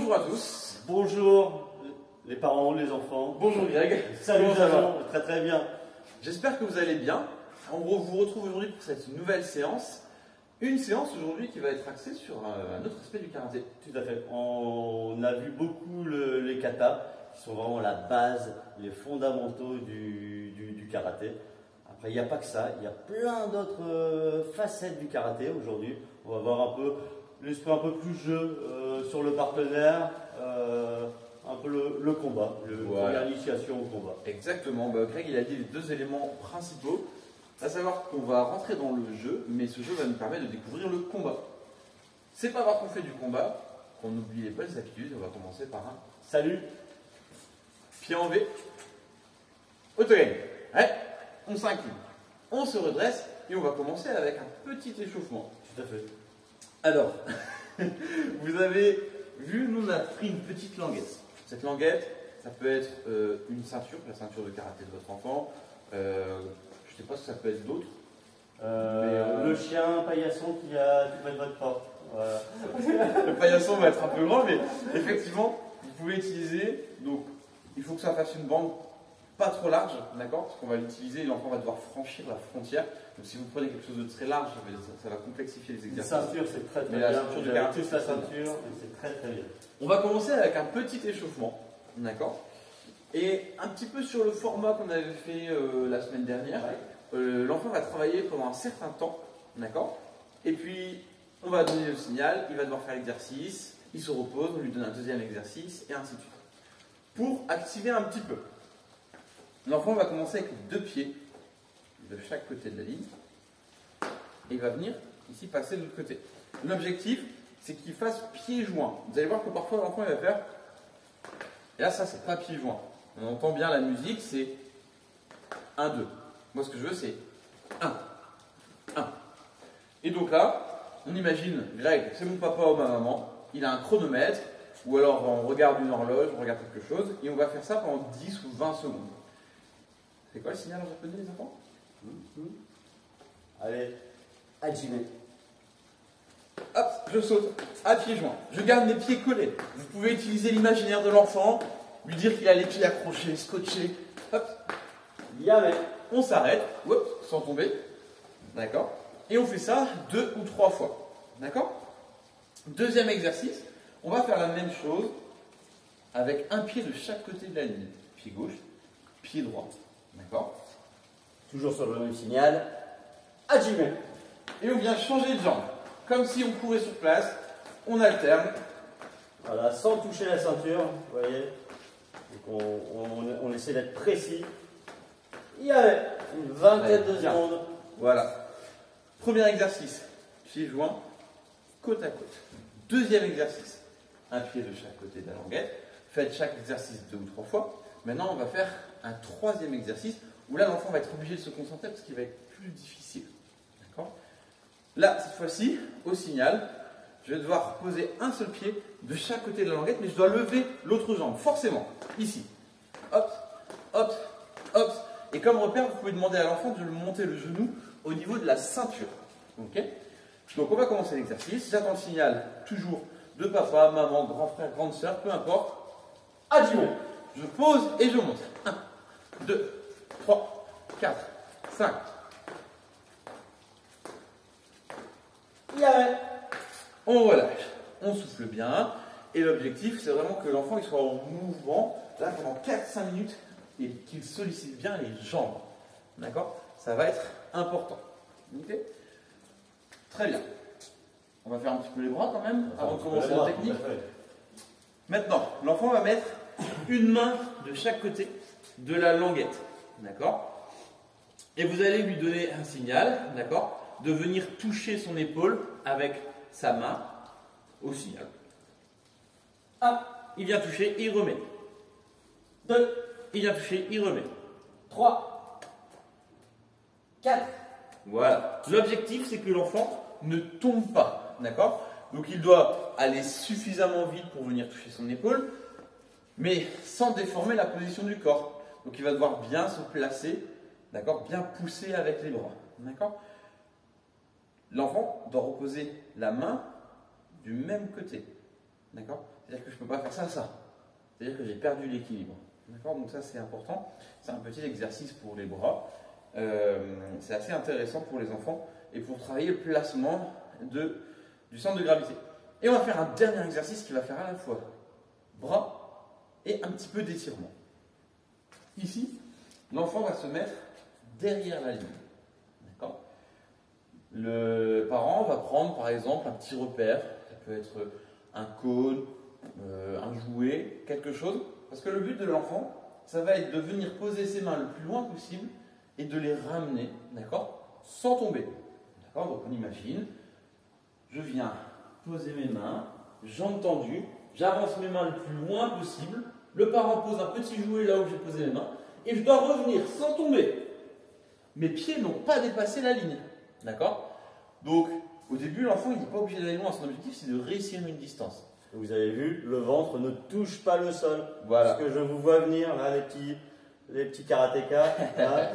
Bonjour à tous. Bonjour les parents, les enfants. Bonjour Greg. Salut, Comment ça va? très très bien. J'espère que vous allez bien. En gros, je vous retrouve aujourd'hui pour cette nouvelle séance. Une séance aujourd'hui qui va être axée sur un autre aspect du karaté. Tout à fait. On a vu beaucoup les katas, qui sont vraiment la base, les fondamentaux du karaté. Après, il n'y a pas que ça, il y a plein d'autres facettes du karaté aujourd'hui. On va voir un peu l'esprit un peu plus jeu sur le partenaire, un peu le combat, Voilà. l'initiation au combat. Exactement. Greg, il a dit les deux éléments principaux. À savoir qu'on va rentrer dans le jeu, mais ce jeu va nous permettre de découvrir le combat. C'est pas parce qu'on fait du combat qu'on oublie les bonnes habitudes. On va commencer par un Salut. pied en V. Autogame. Ouais. On s'incline. On se redresse et on va commencer avec un petit échauffement. Tout à fait. Alors, vous avez vu, nous on a pris une petite languette. Cette languette, ça peut être une ceinture, la ceinture de karaté de votre enfant. Je ne sais pas si ça peut être d'autres. Le chien paillasson qui a tout près de votre porte. Voilà. Le paillasson va être un peu grand, mais effectivement, vous pouvez utiliser. Donc, il faut que ça fasse une bande pas trop large, d'accord? Parce qu'on va l'utiliser et l'enfant va devoir franchir la frontière. Donc, si vous prenez quelque chose de très large, ça va complexifier les Une exercices. ceinture, c'est très très Mais bien. la ceinture de J'aime karaté, tous la c'est ceinture, et c'est très très bien. On va commencer avec un petit échauffement, d'accord? Et un petit peu sur le format qu'on avait fait la semaine dernière. L'enfant va travailler pendant un certain temps, d'accord? Et puis, on va donner le signal, il va devoir faire l'exercice, il se repose, on lui donne un deuxième exercice, et ainsi de suite. Pour activer un petit peu, l'enfant va commencer avec les deux pieds de chaque côté de la ligne, et il va venir ici passer de l'autre côté. L'objectif, c'est qu'il fasse pieds joints. Vous allez voir que parfois l'enfant il va faire, et là ça c'est pas pieds joints. On entend bien la musique, c'est 1, 2. Moi ce que je veux c'est 1, 1. Et donc là, on imagine, Greg, c'est mon papa ou ma maman, il a un chronomètre, ou alors on regarde une horloge, on regarde quelque chose, et on va faire ça pendant 10 ou 20 secondes. C'est quoi le signal en japonais les enfants? Allez, Hajime. Hop, je saute à pieds joints. Je garde mes pieds collés. Vous pouvez utiliser l'imaginaire de l'enfant, lui dire qu'il a les pieds accrochés, scotchés. Hop, Yame. on s'arrête, hop, sans tomber. D'accord? Et on fait ça 2 ou 3 fois. D'accord? Deuxième exercice, on va faire la même chose avec un pied de chaque côté de la ligne. Pied gauche, pied droit. D'accord? Toujours sur le même signal. Hajime. Et on vient changer de jambe. Comme si on courait sur place, on alterne. Voilà, sans toucher la ceinture, vous voyez. Donc on essaie d'être précis. Yame. Une vingtaine de Bien. secondes. Voilà. Premier exercice, pieds joints, côte à côte. Deuxième exercice, un pied de chaque côté de la languette. Faites chaque exercice 2 ou 3 fois. Maintenant, on va faire un troisième exercice où là, l'enfant va être obligé de se concentrer parce qu'il va être plus difficile. D'accord? Là, cette fois-ci, au signal, je vais devoir poser un seul pied de chaque côté de la languette, mais je dois lever l'autre jambe, forcément. Ici. Hop, hop, hop. Et comme repère, vous pouvez demander à l'enfant de monter le genou au niveau de la ceinture. Ok? Donc on va commencer l'exercice. J'attends le signal, toujours de papa, maman, grand frère, grande soeur, peu importe. Hajime. Je pose et je monte. 1, 2, 3, 4, 5. Yame. On relâche, on souffle bien. Et l'objectif, c'est vraiment que l'enfant il soit en mouvement là pendant 4-5 minutes et qu'il sollicite bien les jambes. D'accord? Ça va être important. Ok? Très bien. On va faire un petit peu les bras quand même avant de commencer la technique. Maintenant, l'enfant va mettre une main de chaque côté de la languette. D'accord? Et vous allez lui donner un signal, d'accord? De venir toucher son épaule avec sa main au signal. 1, il vient toucher, il remet. 2, il vient toucher, il remet. 3. 4. Voilà. L'objectif, c'est que l'enfant ne tombe pas. D'accord? Donc il doit aller suffisamment vite pour venir toucher son épaule, mais sans déformer la position du corps. Donc il va devoir bien se placer, d'accord? Bien pousser avec les bras. D'accord? L'enfant doit reposer la main du même côté. D'accord? C'est-à-dire que je ne peux pas faire ça, ça. C'est-à-dire que j'ai perdu l'équilibre. D'accord? Donc ça c'est important. C'est un petit exercice pour les bras. C'est assez intéressant pour les enfants et pour travailler le placement du centre de gravité. Et on va faire un dernier exercice qui va faire à la fois bras et un petit peu d'étirement. Ici, l'enfant va se mettre derrière la ligne. D'accord? Le parent va prendre par exemple un petit repère. Ça peut être un cône, un jouet, quelque chose. Parce que le but de l'enfant, ça va être de venir poser ses mains le plus loin possible et de les ramener, d'accord, sans tomber. D'accord? Donc on imagine, je viens poser mes mains, jambes tendues, j'avance mes mains le plus loin possible, le parent pose un petit jouet là où j'ai posé mes mains, et je dois revenir sans tomber. Mes pieds n'ont pas dépassé la ligne. D'accord? Donc, au début, l'enfant, il n'est pas obligé d'aller loin. Son objectif, c'est de réussir une distance. Vous avez vu, le ventre ne touche pas le sol. Voilà. Parce que je vous vois venir, là, les petits karatékas. Là.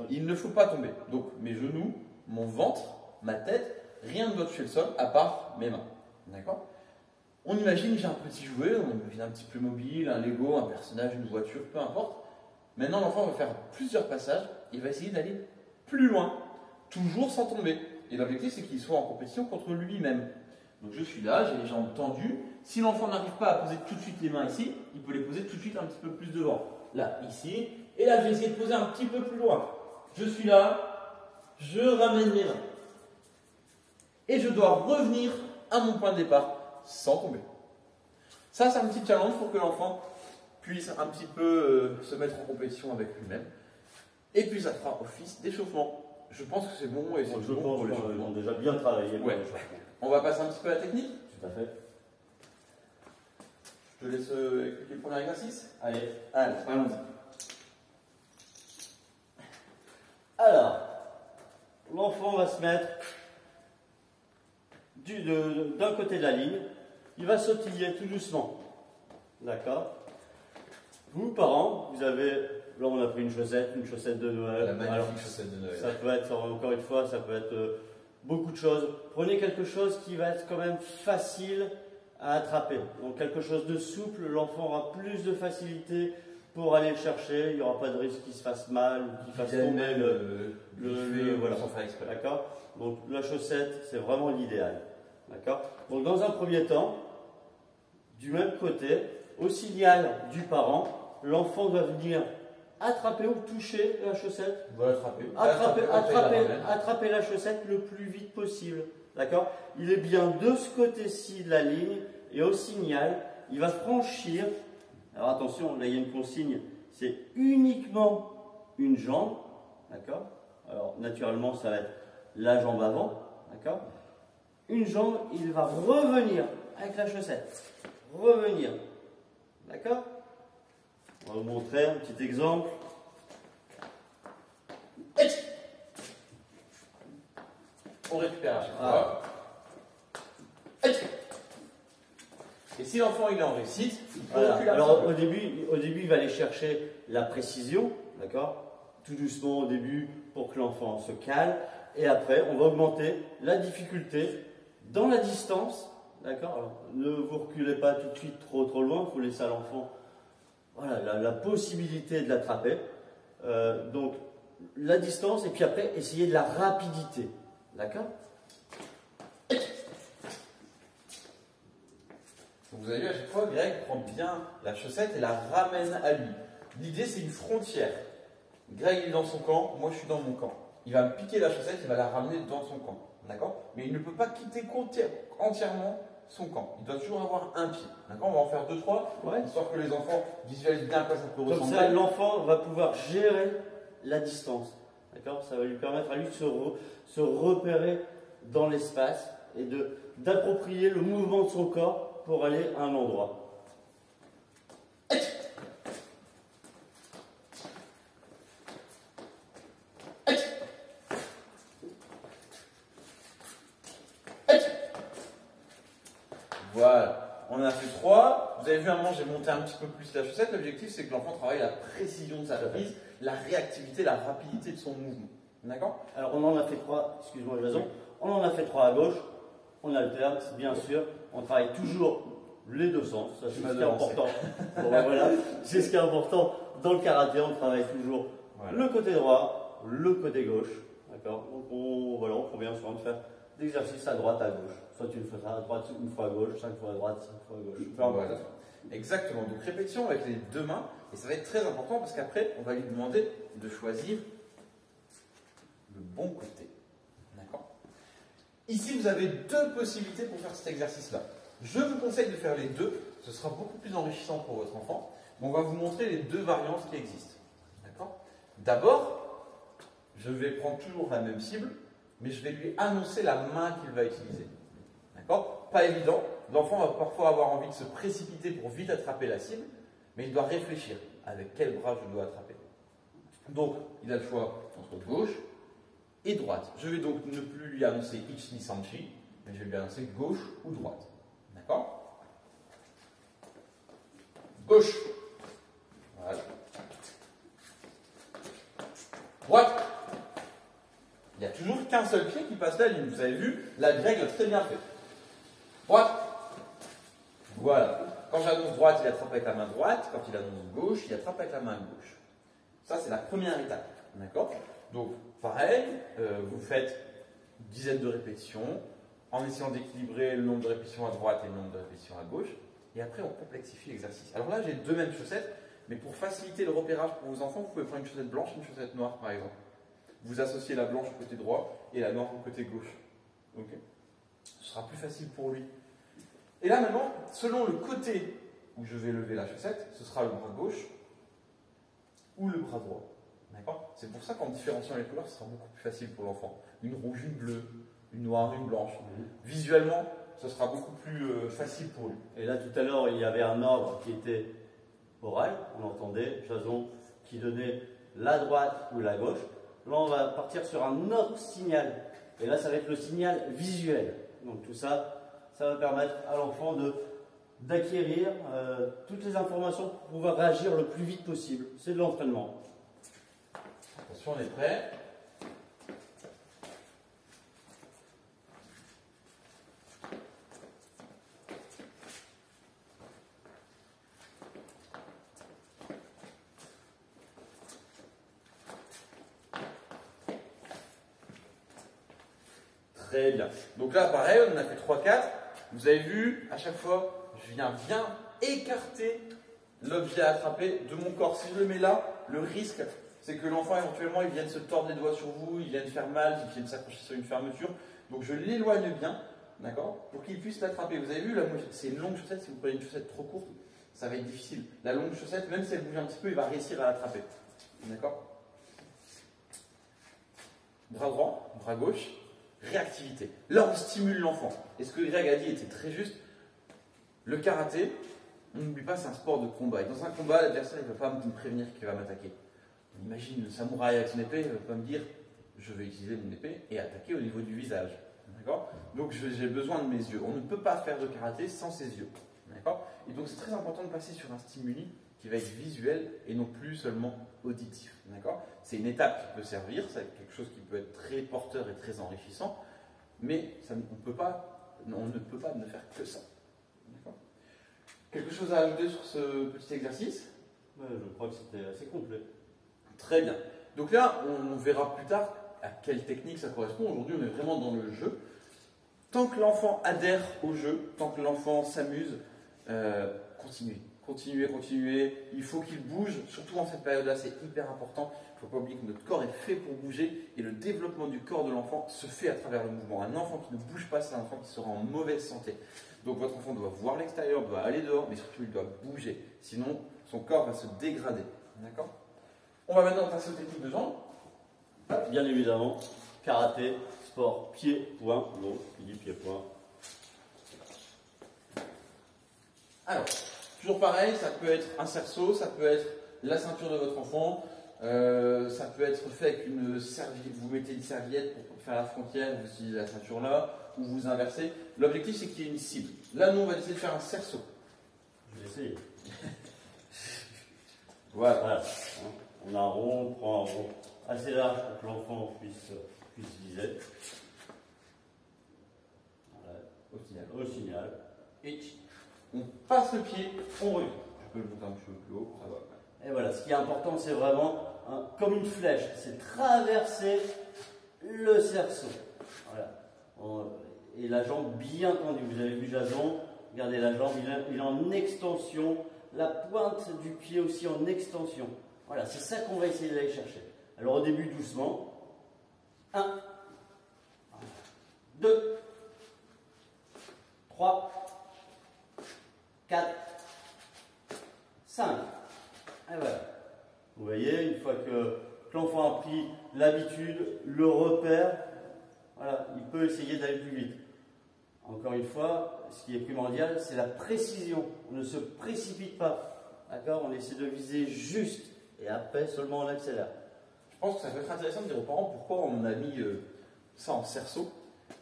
Il ne faut pas tomber. Donc, mes genoux, mon ventre, ma tête, rien ne doit toucher le sol à part mes mains. D'accord? On imagine, j'ai un petit jouet, on imagine un petit peu mobile, un Lego, un personnage, une voiture, peu importe. Maintenant, l'enfant va faire plusieurs passages. Il va essayer d'aller plus loin, toujours sans tomber. Et l'objectif, c'est qu'il soit en compétition contre lui-même. Donc je suis là, j'ai les jambes tendues. Si l'enfant n'arrive pas à poser tout de suite les mains ici, il peut les poser tout de suite un petit peu plus devant. Là, ici. Et là, je vais essayer de poser un petit peu plus loin. Je suis là, je ramène mes mains. Et je dois revenir à mon point de départ sans tomber. Ça, c'est un petit challenge pour que l'enfant puisse un petit peu se mettre en compétition avec lui-même. Et puis ça fera office d'échauffement. Je pense que c'est bon et c'est Je bon pense pour qu'ils l'échauffement. ont déjà bien travaillé. Ouais. On va passer un petit peu à la technique. Tout à fait. Je te laisse expliquer le premier exercice. Allez. Allons-y. Alors, l'enfant va se mettre d'un côté de la ligne. Il va sautiller tout doucement. D'accord? Vous, parents, vous avez... Là, on a pris une chaussette de Noël. La magnifique chaussette de Noël. Ça peut être, encore une fois, ça peut être beaucoup de choses. Prenez quelque chose qui va être quand même facile à attraper. Donc quelque chose de souple, l'enfant aura plus de facilité pour aller le chercher. Il n'y aura pas de risque qu'il se fasse mal ou qu'il fasse tomber voilà, sans faire exprès. D'accord? Donc la chaussette, c'est vraiment l'idéal. D'accord? Donc dans un premier temps, du même côté, au signal du parent, l'enfant doit venir attraper ou toucher la chaussette. On va l'attraper. Attraper la chaussette le plus vite possible. D'accord? Il est bien de ce côté-ci de la ligne et au signal, il va franchir. Alors attention, là il y a une consigne, c'est uniquement une jambe. D'accord? Alors naturellement, ça va être la jambe avant. D'accord? Une jambe, il va revenir avec la chaussette. Revenir. D'accord? On va vous montrer un petit exemple. On récupère à chaque fois. Et si l'enfant il est en réussite, il peut reculer. Alors au début, il va aller chercher la précision, d'accord? Tout doucement au début pour que l'enfant se calme. Et après, on va augmenter la difficulté dans la distance, d'accord? Alors, ne vous reculez pas tout de suite trop loin, il faut laisser à l'enfant la possibilité de l'attraper. Donc la distance et puis après essayer de la rapidité, d'accord? Vous avez vu à chaque fois, Greg prend bien la chaussette et la ramène à lui. L'idée c'est une frontière. Greg il est dans son camp, moi je suis dans mon camp. Il va me piquer la chaussette, il va la ramener dans son camp. D'accord? Mais il ne peut pas quitter entièrement son camp. Il doit toujours avoir un pied. D'accord? On va en faire 2-3, histoire que les enfants visualisent bien à quoi ça peut ressembler. Comme ça, l'enfant va pouvoir gérer la distance. D'accord? Ça va lui permettre à lui de se repérer dans l'espace et d'approprier le mouvement de son corps pour aller à un endroit. Voilà, on en a fait 3. Vous avez vu à un moment, j'ai monté un petit peu plus la chaussette. L'objectif, c'est que l'enfant travaille la précision de sa prise, la réactivité, la rapidité de son mouvement. D'accord? Alors, on en a fait 3, excuse-moi, Jason. On en a fait 3 à gauche. On alterne, bien sûr. On travaille toujours les deux sens, ça c'est Tu m'as ce qui est devancé. important. Bon, ben voilà, c'est ce qui est important dans le karaté, on travaille toujours Voilà. le côté droit, le côté gauche. D'accord. Donc voilà, on prend bien soin de faire des exercices à droite, à gauche. Soit tu le fais à droite, une fois à gauche, 5 fois à droite, 5 fois à gauche. Peu importe. Voilà. Exactement. Donc répétition avec les deux mains. Et ça va être très important parce qu'après, on va lui demander de choisir le bon côté. D'accord. Ici, vous avez deux possibilités pour faire cet exercice-là. Je vous conseille de faire les deux. Ce sera beaucoup plus enrichissant pour votre enfant. On va vous montrer les deux variantes qui existent. D'accord. D'abord, je vais prendre toujours la même cible, mais je vais lui annoncer la main qu'il va utiliser. D'accord. Pas évident. L'enfant va parfois avoir envie de se précipiter pour vite attraper la cible, mais il doit réfléchir avec quel bras je dois attraper. Donc, il a le choix entre gauche et droite. Je vais donc ne plus lui annoncer Ichi ni Sanchi, mais je vais lui annoncer gauche ou droite. D'accord. Gauche. Voilà. Droite. Il n'y a toujours qu'un seul pied qui passe la ligne. Vous avez vu, la grecque l'a très bien fait. Droite. Voilà. Quand j'annonce droite, il attrape avec la main droite. Quand il annonce gauche, il attrape avec la main gauche. Ça, c'est la première étape. D'accord. Donc, pareil, vous faites une dizaine de répétitions en essayant d'équilibrer le nombre de répétitions à droite et le nombre de répétitions à gauche. Et après, on complexifie l'exercice. Alors là, j'ai deux mêmes chaussettes, mais pour faciliter le repérage pour vos enfants, vous pouvez prendre une chaussette blanche et une chaussette noire, par exemple. Vous associez la blanche au côté droit et la noire au côté gauche. Ok. Ce sera plus facile pour lui. Et là, maintenant, selon le côté où je vais lever la chaussette, ce sera le bras gauche ou le bras droit. D'accord. C'est pour ça qu'en différenciant les couleurs, ce sera beaucoup plus facile pour l'enfant. Une rouge, une bleue, une noire, une blanche. Visuellement, ce sera beaucoup plus facile pour lui. Et là, tout à l'heure, il y avait un ordre qui était oral. On entendait Jason qui donnait la droite ou la gauche. Là, on va partir sur un autre signal. Et là, ça va être le signal visuel. Donc tout ça, ça va permettre à l'enfant d'acquérir toutes les informations pour pouvoir réagir le plus vite possible. C'est de l'entraînement. Attention, on est prêt. Très bien. Donc là, pareil, on en a fait 3-4. Vous avez vu, à chaque fois, je viens bien écarter l'objet à attraper de mon corps. Si je le mets là, le risque, c'est que l'enfant, éventuellement, il vienne se tordre les doigts sur vous, il vienne faire mal, il vienne s'accrocher sur une fermeture. Donc je l'éloigne bien, d'accord, pour qu'il puisse l'attraper. Vous avez vu, là, c'est une longue chaussette. Si vous prenez une chaussette trop courte, ça va être difficile. La longue chaussette, même si elle bouge un petit peu, il va réussir à l'attraper. D'accord. Bras droit, bras gauche. Réactivité. Là, on stimule l'enfant. Et ce que Greg a dit était très juste. Le karaté, on n'oublie pas, c'est un sport de combat. Et dans un combat, l'adversaire ne peut pas me prévenir qu'il va m'attaquer. Imagine le samouraï avec son épée, il ne va pas me dire je vais utiliser mon épée et attaquer au niveau du visage. D'accord. Donc j'ai besoin de mes yeux. On ne peut pas faire de karaté sans ses yeux. D'accord. Et donc c'est très important de passer sur un stimuli qui va être visuel et non plus seulement auditif. D'accord. C'est une étape qui peut servir, c'est quelque chose qui peut être très porteur et très enrichissant, mais ça, on ne peut pas ne faire que ça. D'accord. Quelque chose à ajouter sur ce petit exercice? Je crois que c'était assez complet. Très bien. Donc là, on verra plus tard à quelle technique ça correspond. Aujourd'hui, on est vraiment dans le jeu. Tant que l'enfant adhère au jeu, tant que l'enfant s'amuse, continuez. Continuez. Il faut qu'il bouge, surtout en cette période-là, c'est hyper important. Il ne faut pas oublier que notre corps est fait pour bouger et le développement du corps de l'enfant se fait à travers le mouvement. Un enfant qui ne bouge pas, c'est un enfant qui sera en mauvaise santé. Donc votre enfant doit voir l'extérieur, doit aller dehors, mais surtout il doit bouger. Sinon, son corps va se dégrader. D'accord. On va maintenant passer aux techniques de jambes. Bien évidemment, karaté, sport, pied-point. Donc, il dit pied-point. Alors, toujours pareil, ça peut être un cerceau, ça peut être la ceinture de votre enfant, ça peut être fait avec une serviette, vous mettez une serviette pour faire la frontière, vous utilisez la ceinture là, ou vous inversez. L'objectif c'est qu'il y ait une cible. Là, nous, on va essayer de faire un cerceau. Je vais essayer. Voilà. On a un rond, on prend un rond assez large pour que l'enfant puisse viser. Voilà. Au signal. Au signal. Ichi. on passe le pied, on revient. Je peux le monter un petit peu plus haut, ça va. Et voilà, ce qui est important, c'est vraiment comme une flèche, c'est traverser le cerceau. Voilà. Et la jambe bien tendue. Vous avez vu Jason, regardez la jambe, il est en extension, la pointe du pied aussi en extension. Voilà, c'est ça qu'on va essayer d'aller chercher. Alors au début, doucement. 1, 2, 3, 4, 5. Et voilà. Vous voyez, une fois que l'enfant a pris l'habitude, le repère, voilà, il peut essayer d'aller plus vite. Encore une fois, ce qui est primordial, c'est la précision. On ne se précipite pas. D'accord? On essaie de viser juste et après seulement on accélère. Je pense que ça peut être intéressant de dire aux parents pourquoi on a mis ça en cerceau.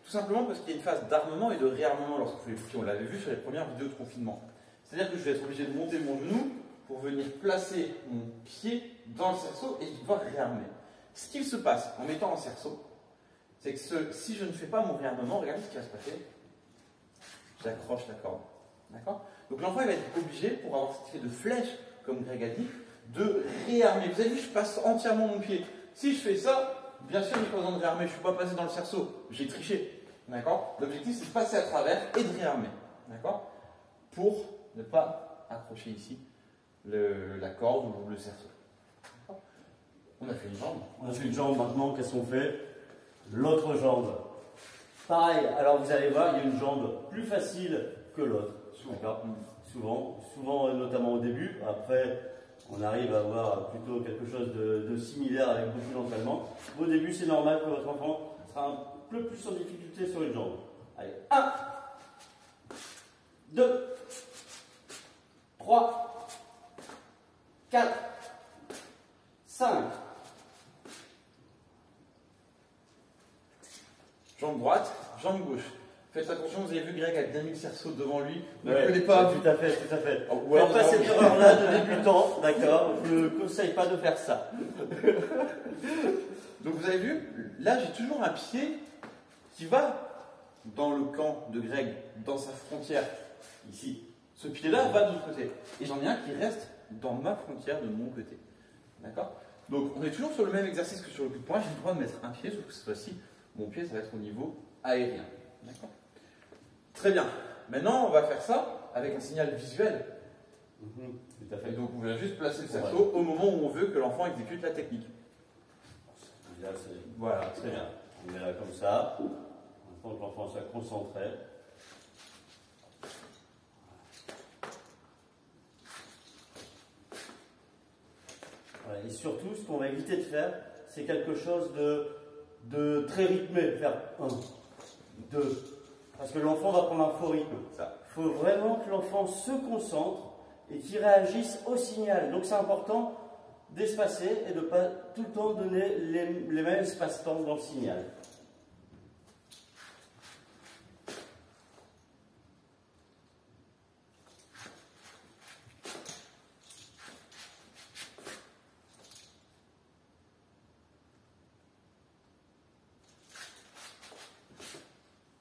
Tout simplement parce qu'il y a une phase d'armement et de réarmement lorsqu'on fait les petits. On l'avait vu sur les premières vidéos de confinement. C'est-à-dire que je vais être obligé de monter mon genou pour venir placer mon pied dans le cerceau et pouvoir réarmer. Ce qu'il se passe en mettant en cerceau, c'est que si je ne fais pas mon réarmement, regardez ce qui va se passer. J'accroche la corde. D'accord? Donc l'enfant il va être obligé, pour avoir cet effet de flèche, comme Greg a dit, de réarmer. Vous avez vu, je passe entièrement mon pied. Si je fais ça, bien sûr, je n'ai pas besoin de réarmer. Je ne suis pas passé dans le cerceau. J'ai triché. D'accord? L'objectif, c'est de passer à travers et de réarmer. D'accord? Pour ne pas accrocher ici la corde ou le cerceau. On a fait une jambe. On a fait une jambe, maintenant, qu'est-ce qu'on fait? L'autre jambe. Pareil, alors vous allez voir, il y a une jambe plus facile que l'autre. Souvent, notamment au début. Après, on arrive à avoir plutôt quelque chose de similaire avec beaucoup d'entraînement. Au début, c'est normal que votre enfant sera un peu plus en difficulté sur une jambe. Allez, 1, 2, 3, 4, 5. Jambe droite, jambe gauche. Faites attention, vous avez vu Greg a bien mis le cerceau devant lui. Ne Ouais, connaît pas. tout à fait, tout à fait. Ouais, Faites pas cette erreur-là de débutant, d'accord? Je ne conseille pas de faire ça. Donc vous avez vu, là j'ai toujours un pied qui va dans le camp de Greg, dans sa frontière, ici. Ce pied-là va de l'autre côté. Et j'en ai un qui reste dans ma frontière de mon côté. D'accord? Donc on est toujours sur le même exercice que sur le coup de poing. J'ai le droit de mettre un pied, sauf que cette fois-ci, mon pied ça va être au niveau aérien. D'accord? Très bien. Maintenant on va faire ça avec un signal visuel. Tout à fait. Et donc on va juste placer le cerceau au moment où on veut que l'enfant exécute la technique. Là, Voilà, très bien. On met là comme ça. Maintenant que l'enfant soit concentré. Voilà. Et surtout, ce qu'on va éviter de faire, c'est quelque chose de très rythmé. Faire 1, 2. Parce que l'enfant va prendre un faux rythme. Il faut vraiment que l'enfant se concentre et qu'il réagisse au signal. Donc c'est important d'espacer et de ne pas tout le temps donner les mêmes espaces-temps dans le signal.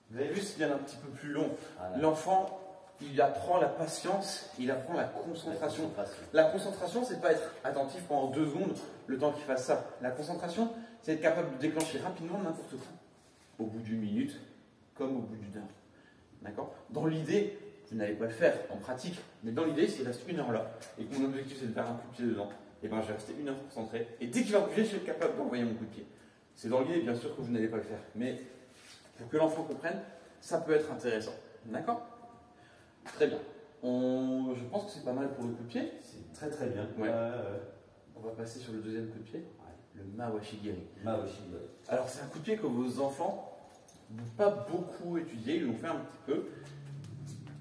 Vous avez vu, c'est bien un petit peu plus long. Voilà. L'enfant, il apprend la patience, il apprend la concentration. La concentration, c'est pas être attentif pendant 2 secondes, le temps qu'il fasse ça. La concentration, c'est être capable de déclencher rapidement n'importe quoi. Au bout d'une minute, comme au bout d'une heure. D'accord? Dans l'idée, vous n'allez pas le faire en pratique, mais dans l'idée, s'il reste 1 heure là, et que mon objectif c'est de faire un coup de pied dedans, et ben je vais rester 1 heure concentré, et dès qu'il va bouger, je suis capable d'envoyer mon coup de pied. C'est dans l'idée, bien sûr que vous n'allez pas le faire, mais pour que l'enfant comprenne, ça peut être intéressant. D'accord? Très bien. Je pense que c'est pas mal pour le coup de pied. C'est très très bien. Ouais. On va passer sur le deuxième coup de pied, le Mawashigiri. Mawashigiri. Alors c'est un coup de pied que vos enfants n'ont pas beaucoup étudié, ils l'ont fait un petit peu.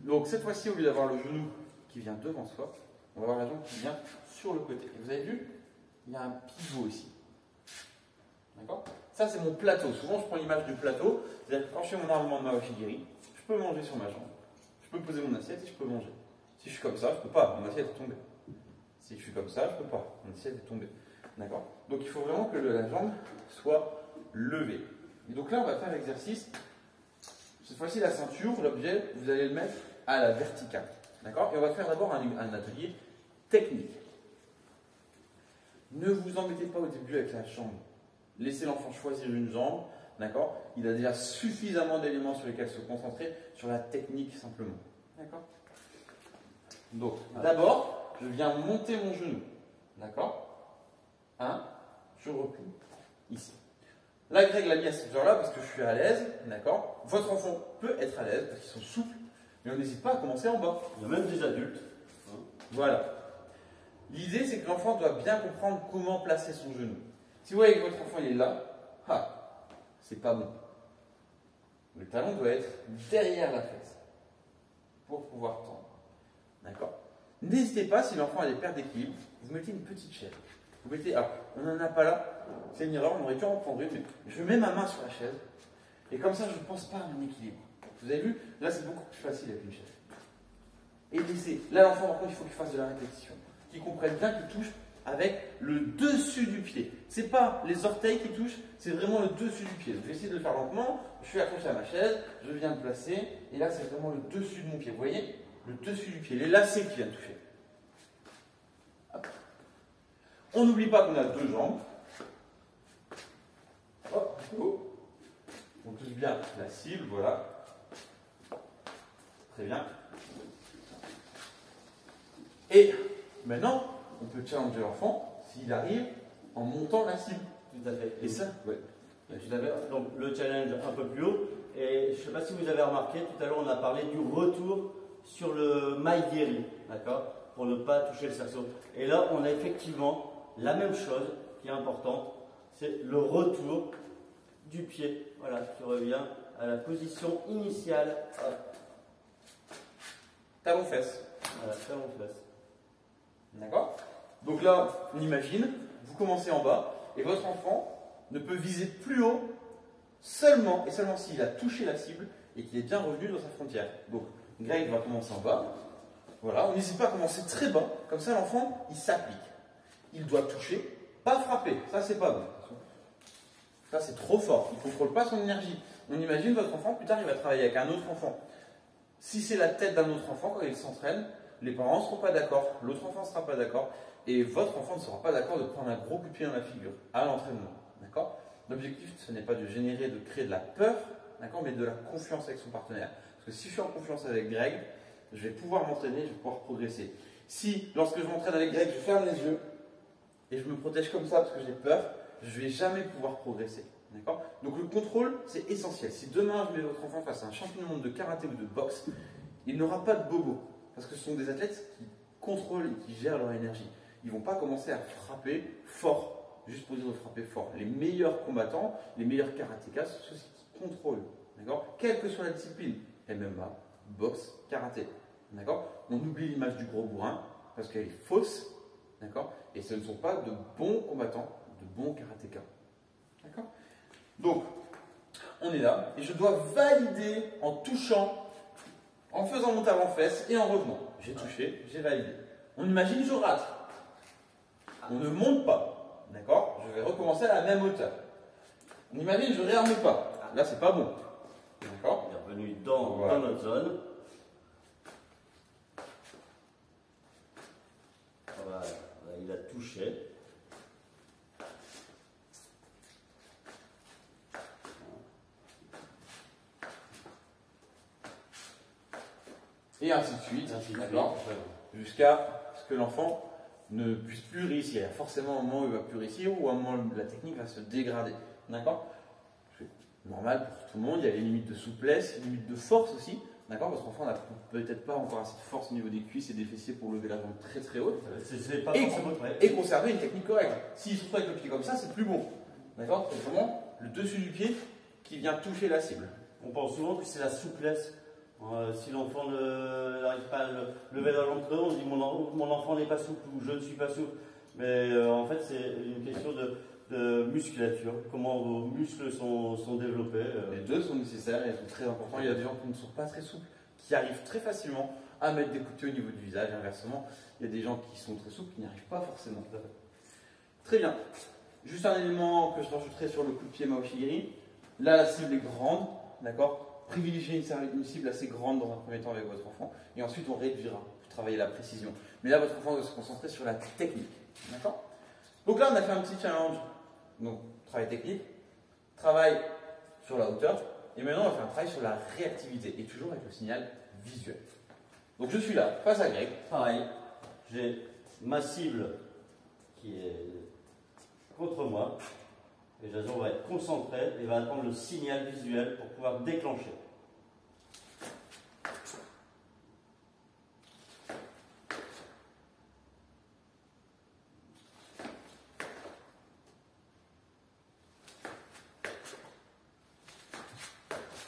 Donc cette fois-ci, au lieu d'avoir le genou qui vient devant soi, on va avoir la jambe qui vient sur le côté. Et vous avez vu, il y a un pivot ici. D'accord? Ça c'est mon plateau. Souvent je prends l'image du plateau, c'est-à-dire que quand je fais mon armement de Mawashigiri, je peux manger sur ma jambe. Je peux poser mon assiette et je peux manger. Si je suis comme ça, je ne peux pas, mon assiette est tombée. Si je suis comme ça, je ne peux pas, mon assiette est tombée. D'accord? Donc il faut vraiment que la jambe soit levée. Et donc là, on va faire l'exercice. Cette fois-ci, la ceinture, l'objet, vous allez le mettre à la verticale. D'accord? Et on va faire d'abord un atelier technique. Ne vous embêtez pas au début avec la jambe. Laissez l'enfant choisir une jambe. D'accord? Il a déjà suffisamment d'éléments sur lesquels se concentrer, sur la technique simplement. D'accord? Donc, d'abord, je viens monter mon genou. D'accord? Je recule. Ici. Là, Greg l'a mis à cette hauteur-là parce que je suis à l'aise. D'accord? Votre enfant peut être à l'aise parce qu'ils sont souples. Mais on n'hésite pas à commencer en bas. Il y a même des adultes. Voilà. L'idée, c'est que l'enfant doit bien comprendre comment placer son genou. Si vous voyez que votre enfant il est là, c'est pas bon. Le talon doit être derrière la fesse pour pouvoir tendre. D'accord? N'hésitez pas, si l'enfant a des pertes d'équilibre, vous mettez une petite chaise. Vous mettez, on n'en a pas là, c'est une erreur, on aurait dû en prendre une, mais je mets ma main sur la chaise et comme ça je ne pense pas à mon équilibre. Vous avez vu? Là c'est beaucoup plus facile avec une chaise. Et laissez. Là l'enfant par contre il faut qu'il fasse de la répétition, qu'il comprenne bien qu'il touche avec le dessus du pied. C'est pas les orteils qui touchent, c'est vraiment le dessus du pied. Donc, je vais essayer de le faire lentement. Je suis accroché à ma chaise, je viens de placer, et là c'est vraiment le dessus de mon pied. Vous voyez? Le dessus du pied, les lacets qui viennent toucher. Hop. On n'oublie pas qu'on a deux jambes. Hop, on touche bien la cible, voilà. Très bien. Et maintenant, on peut challenger l'enfant s'il arrive en montant la cible. Tout à fait. Et ça, ouais. Tout à fait. Donc le challenge un peu plus haut. Et je ne sais pas si vous avez remarqué, tout à l'heure on a parlé du retour sur le maï-guéri, d'accord? Pour ne pas toucher le cerceau. Et là, on a effectivement la même chose qui est importante, c'est le retour du pied. Voilà, tu reviens à la position initiale. Talon-fesse. Voilà, talon-fesse. D'accord? Donc là, on imagine, vous commencez en bas, et votre enfant ne peut viser plus haut seulement et seulement s'il a touché la cible et qu'il est bien revenu dans sa frontière. Donc, Greg va commencer en bas. Voilà, on n'hésite pas à commencer très bas, comme ça l'enfant, il s'applique. Il doit toucher, pas frapper. Ça, c'est pas bon. Ça, c'est trop fort. Il ne contrôle pas son énergie. On imagine votre enfant, plus tard, il va travailler avec un autre enfant. Si c'est la tête d'un autre enfant, quand il s'entraîne, les parents ne seront pas d'accord, l'autre enfant ne sera pas d'accord, et votre enfant ne sera pas d'accord de prendre un gros coup de pied dans la figure à l'entraînement. D'accord? L'objectif, ce n'est pas de générer, de créer de la peur, d'accord, mais de la confiance avec son partenaire. Parce que si je suis en confiance avec Greg, je vais pouvoir m'entraîner, je vais pouvoir progresser. Si, lorsque je m'entraîne avec Greg, je ferme les yeux et je me protège comme ça parce que j'ai peur, je ne vais jamais pouvoir progresser. D'accord? Donc le contrôle, c'est essentiel. Si demain je mets votre enfant face à un champion du monde de karaté ou de boxe, il n'aura pas de bobo. Parce que ce sont des athlètes qui contrôlent et qui gèrent leur énergie. Ils ne vont pas commencer à frapper fort, juste pour dire de frapper fort. Les meilleurs combattants, les meilleurs karatékas, sont ceux qui contrôlent. D'accord? Quelle que soit la discipline, MMA, boxe, karaté. D'accord? On oublie l'image du gros bourrin parce qu'elle est fausse. D'accord? Et ce ne sont pas de bons combattants, de bons karatékas. D'accord? Donc, on est là et je dois valider en touchant, en faisant mon avant-fesse et en revenant. J'ai touché, j'ai validé. On imagine je rate. On ne monte pas. D'accord? Je vais recommencer à la même hauteur. On imagine je ne réarme pas. Là, c'est pas bon. D'accord? Il est revenu dans notre zone. Voilà, il a touché. Et ainsi de suite, d'accord, jusqu'à ce que l'enfant ne puisse plus réussir. Il y a forcément un moment où il ne va plus réussir ou un moment où la technique va se dégrader. D'accord? C'est normal pour tout le monde, il y a les limites de souplesse, les limites de force aussi. D'accord? Votre enfant n'a peut-être pas encore assez de force au niveau des cuisses et des fessiers pour lever la jambe très très haute. Et conserver une technique correcte. S'il se trouve avec le pied comme ça, c'est plus bon. D'accord? C'est vraiment le dessus du pied qui vient toucher la cible. On pense souvent que c'est la souplesse. Si l'enfant n'arrive pas à lever la jambe très haut, on dit mon enfant n'est pas souple ou je ne suis pas souple. Mais en fait, c'est une question de musculature. Comment vos muscles sont développés. Les deux sont nécessaires et sont très importants. Il y a des gens qui ne sont pas très souples, qui arrivent très facilement à mettre des coups de pied au niveau du visage. Inversement, il y a des gens qui sont très souples qui n'y arrivent pas forcément. Très bien. Juste un élément que je rajouterai sur le coup de pied Maoshigiri. Là, la cible est grande. D'accord? privilégier une cible assez grande dans un premier temps avec votre enfant, et ensuite on réduira pour travailler la précision. Mais là, votre enfant doit se concentrer sur la technique. D'accord? Donc là, on a fait un petit challenge. Donc, travail technique, travail sur la hauteur, et maintenant, on va faire un travail sur la réactivité, et toujours avec le signal visuel. Donc, je suis là, face à Greg. Pareil, j'ai ma cible qui est contre moi, et Jason va être concentré et va attendre le signal visuel pour pouvoir déclencher.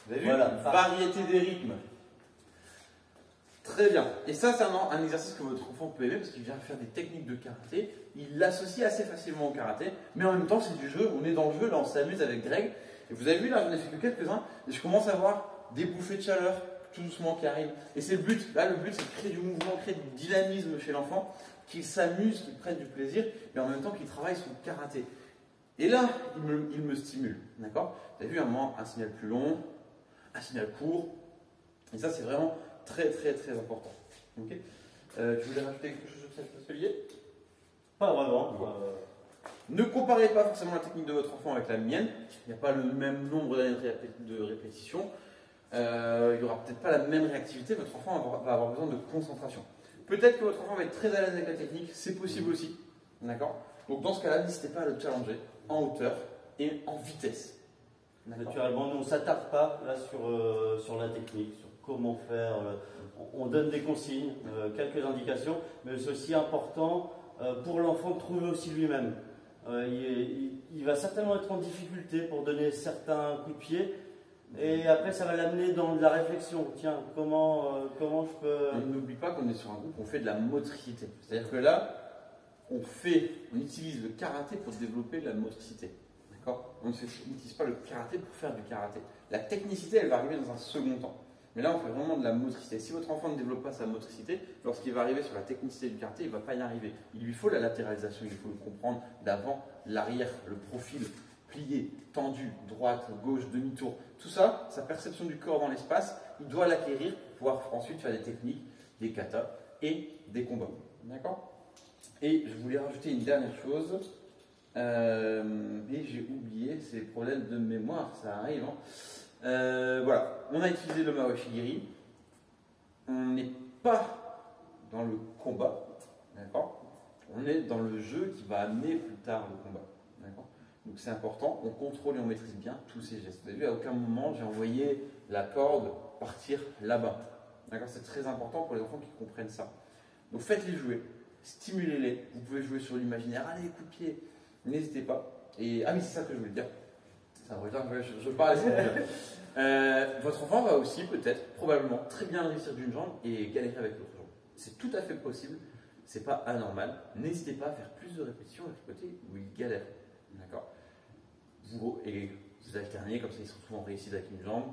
Vous avez vu? Voilà. Variété des rythmes. Très bien. Et ça, c'est un exercice que votre enfant peut aimer parce qu'il vient faire des techniques de karaté. Il l'associe assez facilement au karaté, mais en même temps, c'est du jeu. On est dans le jeu, là, on s'amuse avec Greg. Et vous avez vu, là, j'en ai fait que quelques-uns. Et je commence à voir des bouffées de chaleur tout doucement qui arrivent. Et c'est le but. Là, le but, c'est de créer du mouvement, créer du dynamisme chez l'enfant, qu'il s'amuse, qu'il prenne du plaisir, mais en même temps qu'il travaille son karaté. Et là, il me stimule. D'accord? Vous avez vu, un signal plus long, un signal court. Et ça, c'est vraiment très important. Okay. Tu voulais rajouter quelque chose sur cet atelier? Pas vraiment. Ne comparez pas forcément la technique de votre enfant avec la mienne. Il n'y a pas le même nombre d'années de répétition. Il n'y aura peut-être pas la même réactivité. Votre enfant va avoir besoin de concentration. Peut-être que votre enfant va être très à l'aise avec la technique. C'est possible aussi. D'accord? Donc dans ce cas-là, n'hésitez pas à le challenger en hauteur et en vitesse. Naturellement, nous on ne s'attarde pas là sur la technique, sur comment faire. On donne des consignes, quelques indications, mais c'est aussi important pour l'enfant de trouver aussi lui-même. Il va certainement être en difficulté pour donner certains coups de pied, et après ça va l'amener dans de la réflexion. Tiens, comment je peux. N'oublie pas qu'on est sur un groupe, on fait de la motricité. C'est-à-dire que là, on utilise le karaté pour développer la motricité. On n'utilise pas le karaté pour faire du karaté. La technicité, elle va arriver dans un second temps. Mais là, on fait vraiment de la motricité. Si votre enfant ne développe pas sa motricité, lorsqu'il va arriver sur la technicité du karaté, il ne va pas y arriver. Il lui faut la latéralisation, il faut le comprendre d'avant, l'arrière, le profil, plié, tendu, droite, gauche, demi-tour. Tout ça, sa perception du corps dans l'espace, il doit l'acquérir pour pouvoir ensuite faire des techniques, des katas et des combats. D'accord? Et je voulais rajouter une dernière chose. Et j'ai oublié, c'est des problèmes de mémoire, ça arrive. Voilà, on a utilisé le Mawashigiri. On n'est pas dans le combat, d'accord? On est dans le jeu qui va amener plus tard le combat, d'accord? Donc c'est important, on contrôle et on maîtrise bien tous ces gestes. Vous avez vu, à aucun moment j'ai envoyé la corde partir là-bas, d'accord? C'est très important pour les enfants qui comprennent ça. Donc faites-les jouer, stimulez-les. Vous pouvez jouer sur l'imaginaire, allez, coup de pied. N'hésitez pas. Et, ah oui, c'est ça que je voulais dire. Ça me je parle. Votre enfant va aussi peut-être, probablement, très bien réussir d'une jambe et galérer avec l'autre jambe. C'est tout à fait possible. C'est pas anormal. N'hésitez pas à faire plus de répétitions avec le côté où il galère. D'accord? Vous alternez, comme ça ils se retrouvent en réussite avec une jambe.